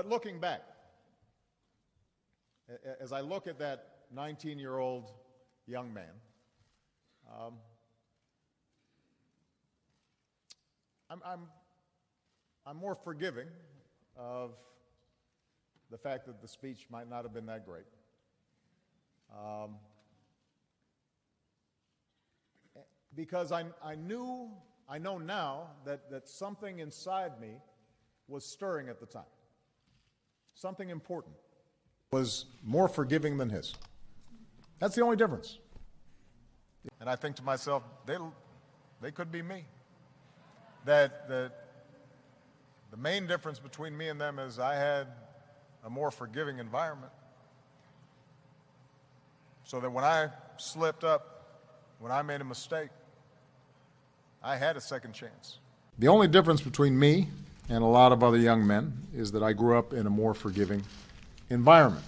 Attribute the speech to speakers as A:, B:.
A: But looking back, as I look at that 19-year-old young man, I'm more forgiving of the fact that the speech might not have been that great. Because I know now that something inside me was stirring at the time. Something important was more forgiving than his. That's the only difference. And I think to myself, they could be me. That the main difference between me and them is I had a more forgiving environment. So that when I slipped up, when I made a mistake, I had a second chance. The only difference between me and a lot of other young men is that I grew up in a more forgiving environment.